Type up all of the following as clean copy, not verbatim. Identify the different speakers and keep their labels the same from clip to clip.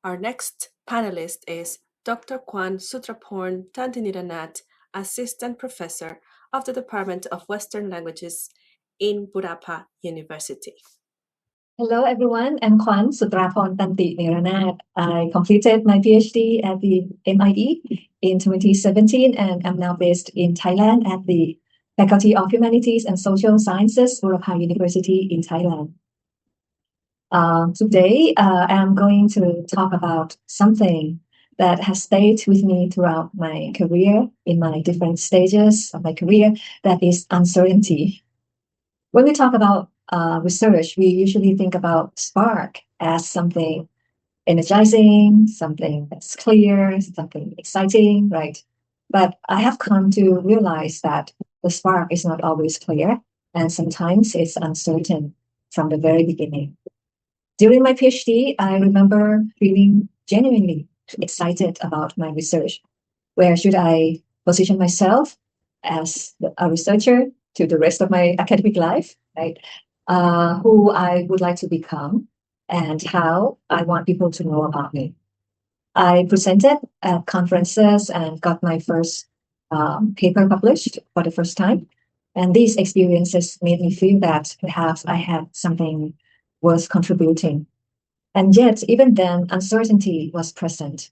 Speaker 1: Our next panelist is Dr. Kwan Sutraporn Tantiniranath, Assistant Professor of the Department of Western Languages in Budapest University.
Speaker 2: Hello, everyone. I'm Kwan Sutraporn Tantiniranath. I completed my PhD at the MIE in 2017, and I'm now based in Thailand at the Faculty of Humanities and Social Sciences, Budapest University in Thailand. Today, I'm going to talk about something that has stayed with me throughout my career, in my different stages of my career, that is uncertainty. When we talk about research, we usually think about spark as something energizing, something that's clear, something exciting, right? But I have come to realize that the spark is not always clear, and sometimes it's uncertain from the very beginning. During my PhD, I remember feeling genuinely excited about my research. Where should I position myself as a researcher to the rest of my academic life, right? Who I would like to become and how I want people to know about me. I presented at conferences and got my first paper published for the first time. And these experiences made me feel that perhaps I had something worth contributing. And yet, even then, uncertainty was present.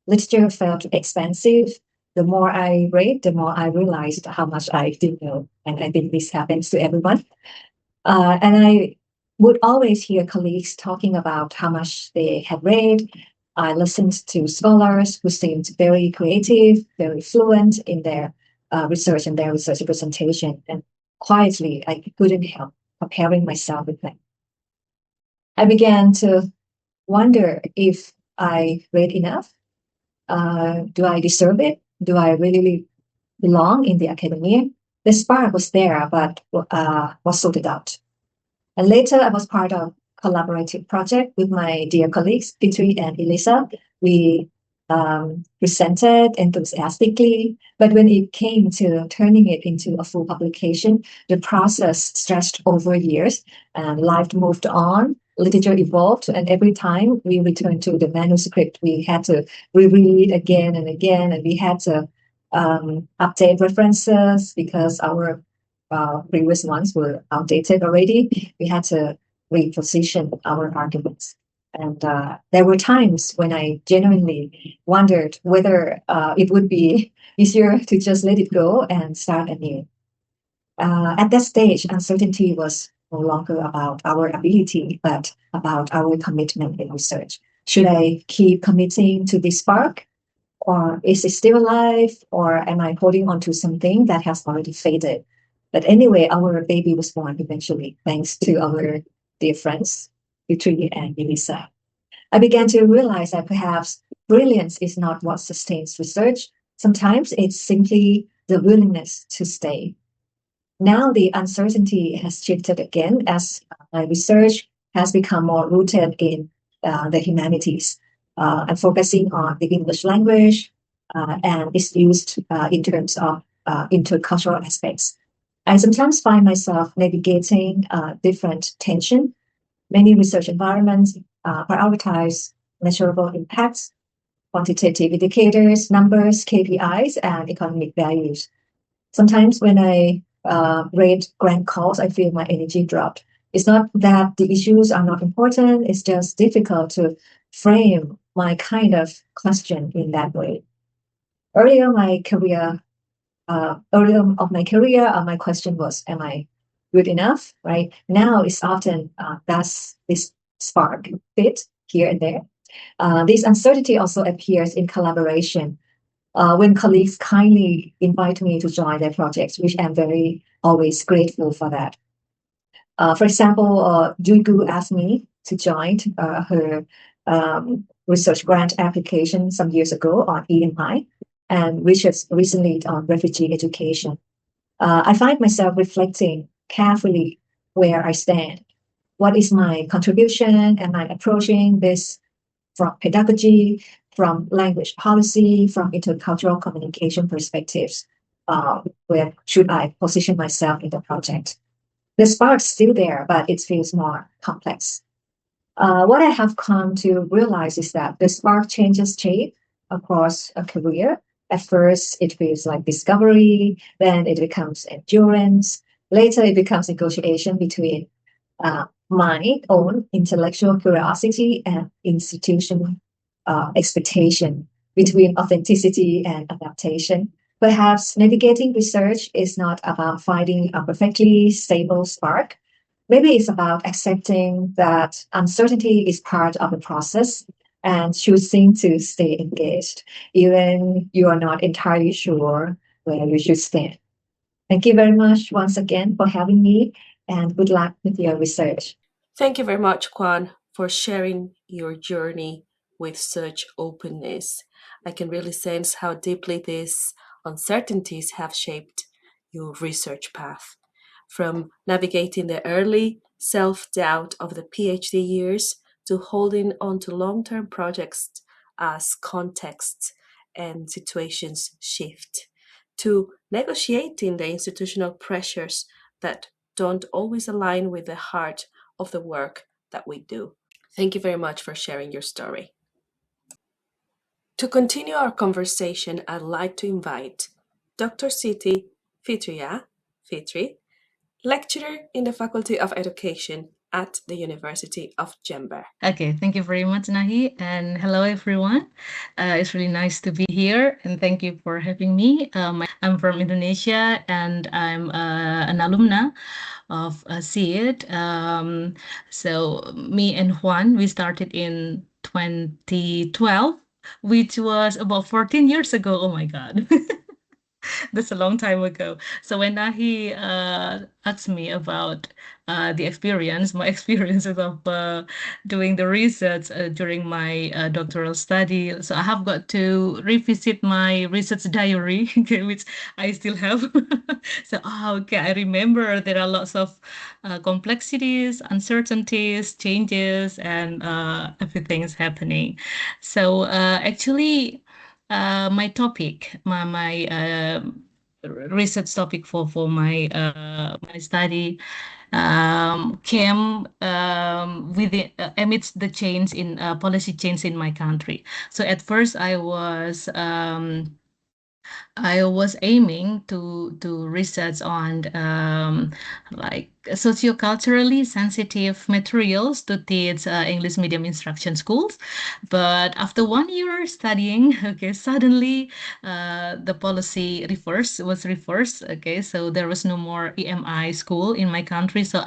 Speaker 2: Literature felt expansive. The more I read, the more I realized how much I didn't know. And I think this happens to everyone. And I would always hear colleagues talking about how much they had read. I listened to scholars who seemed very creative, very fluent in their research and their research presentation. And quietly, I couldn't help comparing myself with them. I began to wonder if I read enough. Do I deserve it? Do I really belong in the academia? The spark was there, but was sorted out. And later, I was part of a collaborative project with my dear colleagues, Fitri and Elisa. We presented enthusiastically, but when it came to turning it into a full publication, the process stretched over years, and life moved on. Literature evolved, and every time we returned to the manuscript, we had to reread again and again, and we had to update references because our previous ones were outdated already. We had to reposition our arguments. And there were times when I genuinely wondered whether it would be easier to just let it go and start anew. At that stage, uncertainty was no longer about our ability, but about our commitment in research. Should I keep committing to this spark? Or is it still alive? Or am I holding on to something that has already faded? But anyway, our baby was born eventually, thanks to our dear friends, Fitri and Elisa. I began to realize that perhaps brilliance is not what sustains research. Sometimes it's simply the willingness to stay. Now the uncertainty has shifted again as my research has become more rooted in the humanities. I'm focusing on the English language and it's used in terms of intercultural aspects. I sometimes find myself navigating different tension. Many research environments prioritize measurable impacts, quantitative indicators, numbers, KPIs, and economic values. Sometimes when I read grant calls, I feel my energy dropped. It's not that the issues are not important, it's just difficult to frame my kind of question in that way. Earlier of my career, my question was, am I good enough, right? Now it's often, does this spark fit here and there? This uncertainty also appears in collaboration. When colleagues kindly invite me to join their projects, which I'm very always grateful for that. For example, Juigu asked me to join her research grant application some years ago on EMI, and which is recently on refugee education. I find myself reflecting carefully where I stand. What is my contribution? Am I approaching this from pedagogy, from language policy, from intercultural communication perspectives? Where should I position myself in the project? The spark's still there, but it feels more complex. What I have come to realize is that the spark changes shape across a career. At first, it feels like discovery, then it becomes endurance. Later, it becomes negotiation between my own intellectual curiosity and institutional expectation, between authenticity and adaptation. Perhaps navigating research is not about finding a perfectly stable spark. Maybe it's about accepting that uncertainty is part of the process and choosing to stay engaged, even you are not entirely sure where you should stand. Thank you very much once again for having me, and good luck with your research.
Speaker 1: Thank you very much, Kwan, for sharing your journey with such openness. I can really sense how deeply these uncertainties have shaped your research path. From navigating the early self doubt of the PhD years to holding on to long term projects as contexts and situations shift, to negotiating the institutional pressures that don't always align with the heart of the work that we do. Thank you very much for sharing your story. To continue our conversation, I'd like to invite Dr. Siti Fitri, lecturer in the Faculty of Education at the University of Jember.
Speaker 3: Okay, thank you very much, Nahi, and hello everyone. It's really nice to be here, and thank you for having me. I'm from Indonesia, and I'm an alumna of SEED. So me and Juan, we started in 2012, which was about 14 years ago. Oh my God. That's a long time ago. So when Nahi asked me about the experience, my experiences of doing the research during my doctoral study, so I have got to revisit my research diary, okay, which I still have. So, okay, I remember there are lots of complexities, uncertainties, changes, and everything is happening. So, actually, my topic, my research topic for my study came within amidst the change in policy change in my country. So at first I was aiming to research on like socioculturally sensitive materials to teach English medium instruction schools. But after 1 year studying, okay, suddenly the policy was reversed. Okay, so there was no more EMI school in my country. So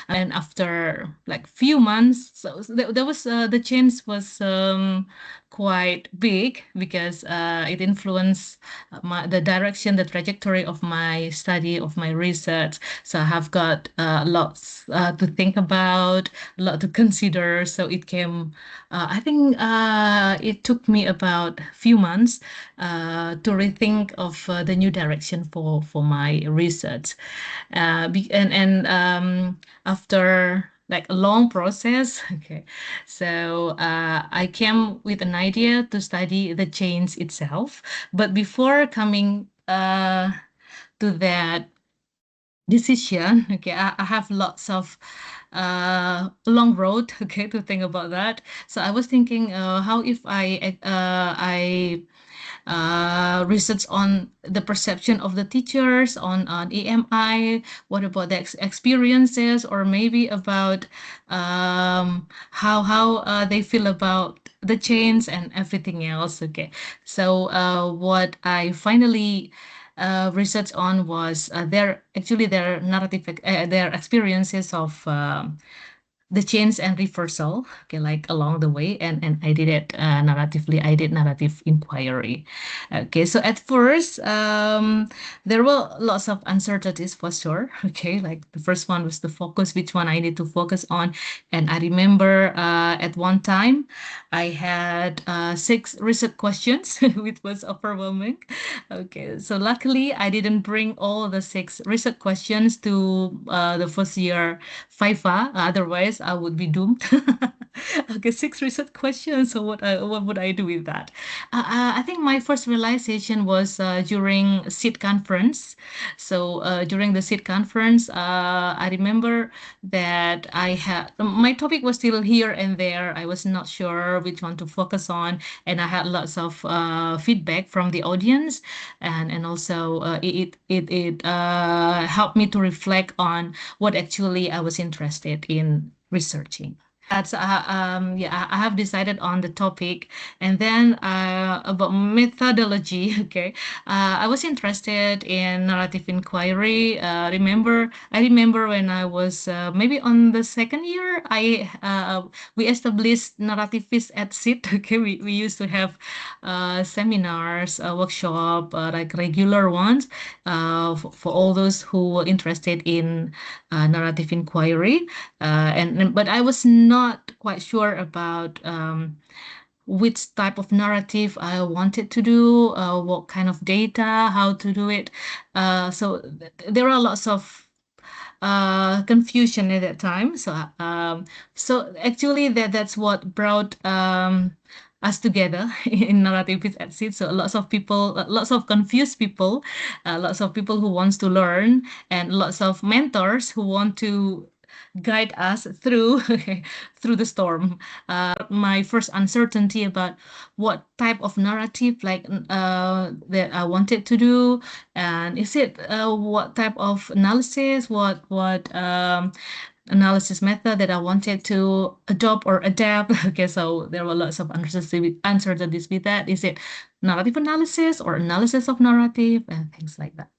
Speaker 3: and after like few months, so there was the change was quite big because it influenced the direction, the trajectory of my study, of my research. So I have got lots to think about, a lot to consider. So it came, I think it took me about a few months to rethink of the new direction for my research. And after like a long process, okay, so I came with an idea to study the change itself. But before coming to that decision, okay, I have lots of long road, okay, to think about that. So I was thinking, how if I research on the perception of the teachers on EMI. What about the experiences, or maybe about how they feel about the change and everything else. Okay, so what I finally research on was their narrative, their experiences of the change and reversal, okay, like along the way, and I did it narratively. I did narrative inquiry. Okay, so at first there were lots of uncertainties for sure. Okay, like the first one was the focus, which one I need to focus on. And I remember at one time I had 6 research questions, which was overwhelming. Okay, so luckily I didn't bring all the 6 research questions to the first year FIFA. Otherwise, I would be doomed. Okay, six research questions. So what would I do with that? I think my first realization was during SID conference. So during the SID conference, I remember that I had my topic was still here and there. I was not sure which one to focus on, and I had lots of feedback from the audience, and also it helped me to reflect on what actually I was interested in researching. That's yeah, I have decided on the topic, and then about methodology. Okay, I was interested in narrative inquiry. I remember when I was maybe on the second year, I we established narrativist at SIT. Okay, we used to have seminars, workshop, like regular ones, for all those who were interested in narrative inquiry. But I was not quite sure about which type of narrative I wanted to do, what kind of data, how to do it. So there are lots of confusion at that time. So actually that's what brought us together in narrative with at seed. So lots of people, lots of confused people, lots of people who wants to learn, and lots of mentors who want to guide us through through the storm. My first uncertainty about what type of narrative that I wanted to do, and is it what type of analysis, what analysis method that I wanted to adopt or adapt. Okay, so there were lots of uncertainties with that. Is it narrative analysis or analysis of narrative and things like that?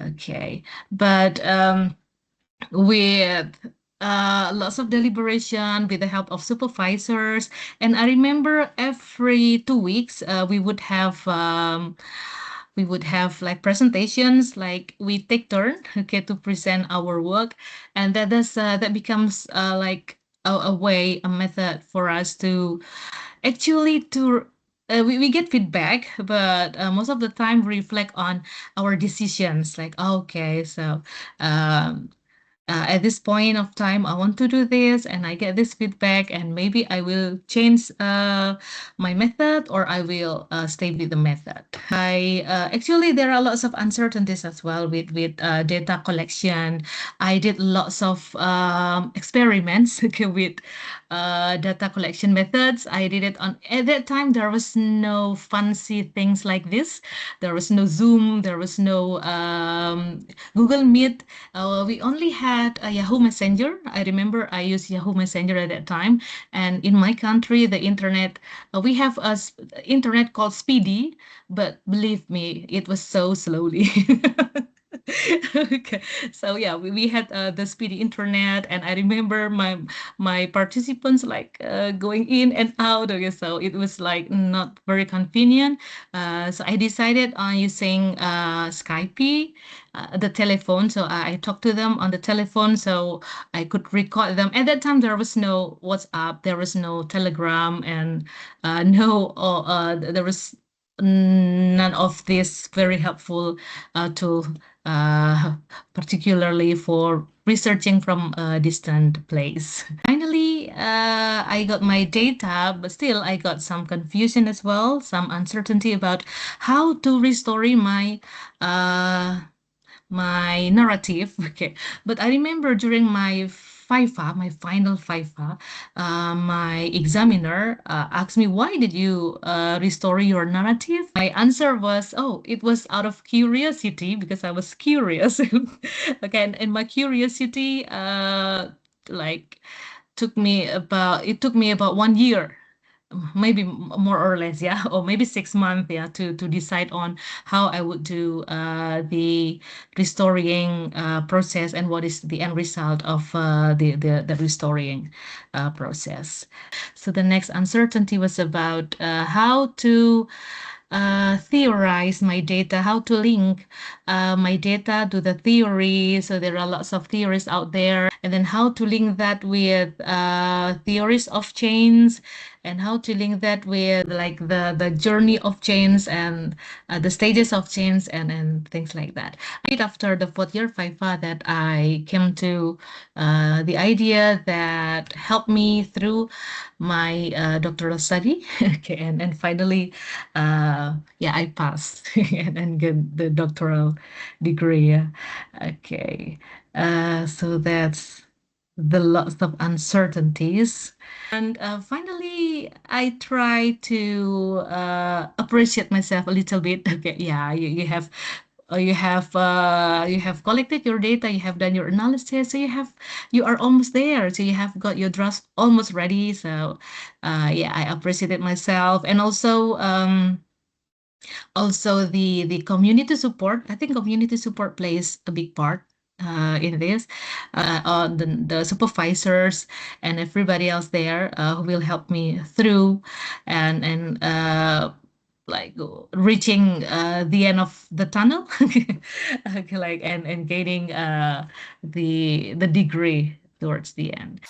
Speaker 3: Okay, but with lots of deliberation with the help of supervisors. And I remember every 2 weeks we would have like presentations, like we take turn, okay, to present our work, and that becomes like a way, a method for us to actually to we get feedback, but most of the time reflect on our decisions, like okay, so um, at this point of time, I want to do this, and I get this feedback, and maybe I will change my method, or I will stay with the method. I actually there are lots of uncertainties as well with data collection. I did lots of experiments okay, with data collection methods. I did it on at that time. There was no fancy things like this. There was no Zoom. There was no Google Meet. We only had a Yahoo Messenger. I remember I used Yahoo Messenger at that time. And in my country, the internet, we have internet called Speedy, but believe me, it was so slowly. Okay, so yeah, we had the speedy internet, and I remember my participants like going in and out. Okay, so it was like not very convenient. So I decided on using Skype, the telephone. So I talked to them on the telephone, so I could record them. At that time, there was no WhatsApp, there was no Telegram, and there was none of this very helpful tool, uh, particularly for researching from a distant place. Finally, I got my data, but still I got some confusion as well, some uncertainty about how to restore uh, my narrative. Okay, but I remember during my FIFA, my final FIFA, my examiner asked me, "Why did you restore your narrative?" My answer was, "Oh, it was out of curiosity because I was curious." Okay, and my curiosity, like, it took me about 1 year, maybe more or less, yeah, or maybe 6 months, yeah, to decide on how I would do the restoring process, and what is the end result of the restoring process. So the next uncertainty was about how to theorize my data, how to link my data to the theory. So there are lots of theories out there, and then how to link that with theories of change, and how to link that with like the journey of change and the stages of change and things like that. After the fourth year FIFA that I came to the idea that helped me through my doctoral study. Okay, and finally, yeah, I passed and get the doctoral degree. Yeah. Okay, so that's the lots of uncertainties. And finally, I try to appreciate myself a little bit. Okay, yeah, you have collected your data, you have done your analysis, so you are almost there. So you have got your draft almost ready. So yeah, I appreciated myself, and also the community support. I think community support plays a big part in this. The supervisors and everybody else there who will help me through and like reaching the end of the tunnel. Okay, like and gaining the degree towards the end.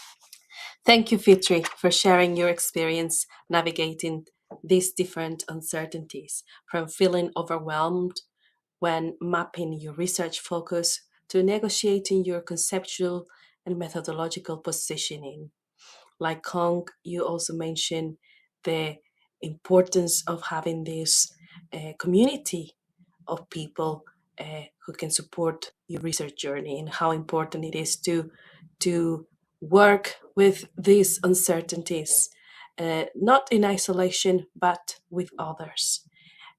Speaker 1: Thank you, Fitri, for sharing your experience navigating these different uncertainties, from feeling overwhelmed when mapping your research focus to negotiating your conceptual and methodological positioning. Like Kong, you also mentioned the importance of having this community of people who can support your research journey, and how important it is to work with these uncertainties, not in isolation but with others.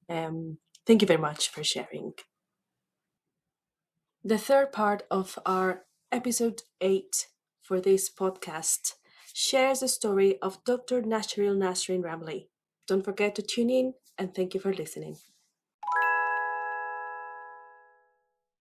Speaker 1: Thank you very much for sharing. The third part of our episode 8 for this podcast shares the story of Dr. Nasril Nasrin Ramli. Don't forget to tune in, and thank you for listening.